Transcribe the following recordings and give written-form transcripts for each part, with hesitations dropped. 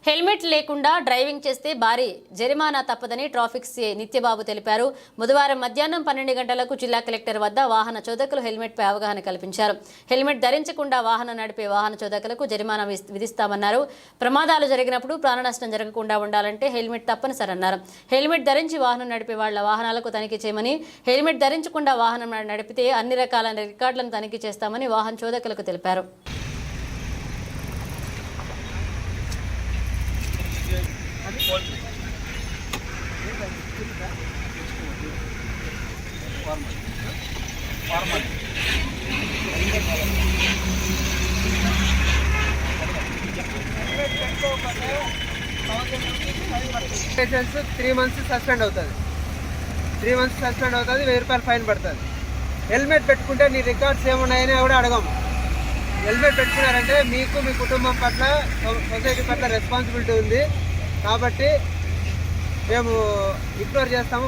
Helmet లేకుండా driving చేస్తే భారీ జరిమానా తప్పదని ట్రాఫిక్ సీఐ నిత్యబాబు తెలిపారు. బుధవారం మధ్యాహ్నం 12 గంటలకు జిల్లా కలెక్టర్ వద్ద వాహన చోదకులు హెల్మెట్పై అవగాహన కల్పించారు. హెల్మెట్ ధరించకుండా వాహనం నడిపే వాహన చోదకులకు జరిమానా విధిస్తామన్నారు. ప్రమాదాలు జరిగినప్పుడు ప్రాణనష్టం జరగకుండా ఉండాలంటే హెల్మెట్ తప్పనిసరన్నారు. హెల్మెట్ ధరించి వాహనం నడిపే వాళ్ల వాహనాలకు తనిఖీ చేయమని, హెల్మెట్ ధరించకుండా వాహనం నడిపితే అన్ని రకాల రికార్డులను తనిఖీ చేస్తామని వాహన చోదకులకు తెలిపారు. లైసెన్స్ 3 months సస్పెండ్ అవుతుంది. 3 months సస్పెండ్ అవుతుంది, 1000 రూపాయలు ఫైన్ పడుతుంది. హెల్మెట్ పెట్టుకుంటే నీ రికార్డ్స్ ఏమున్నాయని కూడా అడగము. హెల్మెట్ పెట్టుకున్నారంటే మీకు మీ కుటుంబం పట్ల, సొసైటీ పట్ల రెస్పాన్సిబిలిటీ ఉంది. కాబట్టి మేము ఇగ్నోర్ చేస్తాము,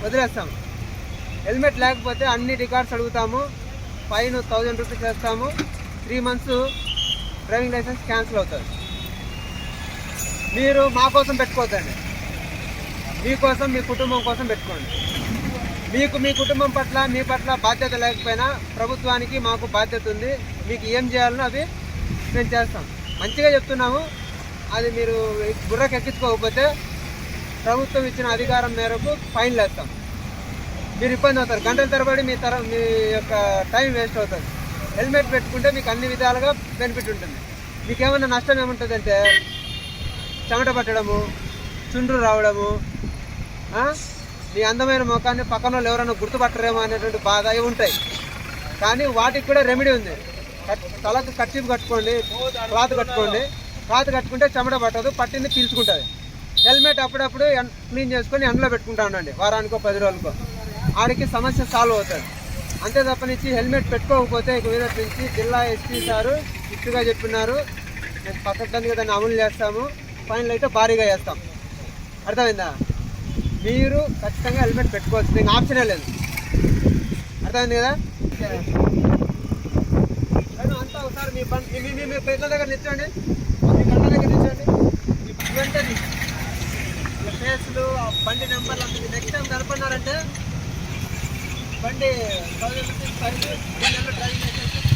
వదిలేస్తాము. హెల్మెట్ లేకపోతే అన్ని రికార్డ్స్ అడుగుతాము, ఫైన్ 1000 రూపీస్ వేస్తాము. 3 months డ్రైవింగ్ లైసెన్స్ క్యాన్సిల్ అవుతుంది. మీరు మా కోసం పెట్టుకోవద్దండి, మీకోసం, మీ కుటుంబం కోసం పెట్టుకోండి. మీకు మీ కుటుంబం పట్ల, మీ పట్ల బాధ్యత లేకపోయినా ప్రభుత్వానికి మాకు బాధ్యత ఉంది. మీకు ఏం చేయాలనో అవి మేము చేస్తాం. మంచిగా చెప్తున్నాము. అది మీరు బుర్రకు ఎక్కించుకోకపోతే ప్రభుత్వం ఇచ్చిన అధికారం మేరకు ఫైన్లు వేస్తాం. మీరు ఇబ్బంది అవుతారు, గంటల తరబడి మీ యొక్క టైం వేస్ట్ అవుతుంది. హెల్మెట్ పెట్టుకుంటే మీకు అన్ని విధాలుగా బెనిఫిట్ ఉంటుంది. మీకు ఏమన్నా నష్టం ఏముంటుందంటే చెమట పట్టడము, చుండ్రు రావడము, మీ అందమైన ముఖాన్ని పక్కన వాళ్ళు ఎవరైనా గుర్తుపట్టరేమో అనేటువంటి బాధ ఇవి ఉంటాయి. కానీ వాటికి కూడా రెమెడీ ఉంది. తలకు కర్చీఫ్ కట్టుకోండి, క్లాత్ కట్టుకోండి. క్లాత్ కట్టుకుంటే చెమట పట్టదు, పట్టింది పీల్చుకుంటుంది. హెల్మెట్ అప్పుడప్పుడు క్లీన్ చేసుకొని ఎండలో పెట్టుకుంటా ఉండండి, వారానికో 10 రోజులకో. ఆడికి సమస్య సాల్వ్ అవుతుంది. అంతే తప్పనిచ్చి హెల్మెట్ పెట్టుకోకపోతే ఇక మీద నుంచి జిల్లా ఎస్పీ సారు ఇట్టుగా చెప్పినారు, మేము పక్కదానికి దాన్ని అమలు చేస్తాము, ఫైనల్ అయితే భారీగా చేస్తాం. అర్థమైందా? మీరు ఖచ్చితంగా హెల్మెట్ పెట్టుకోవచ్చు, దీనికి ఆప్షనే లేదు. అర్థమైంది కదా? అంతా ఒకసారి మీ పిల్లల దగ్గర నిల్చోండి, మీ బండ్ల దగ్గర నిల్చోండి. వెంటనే ఫేస్లు, బండి నెంబర్లు అంతా నెక్స్ట్ టైం కనపడినారంటే బండి 1000 రూపీస్ ఫైన్, 2 నెలలు డ్రైవింగ్ లైసెన్స్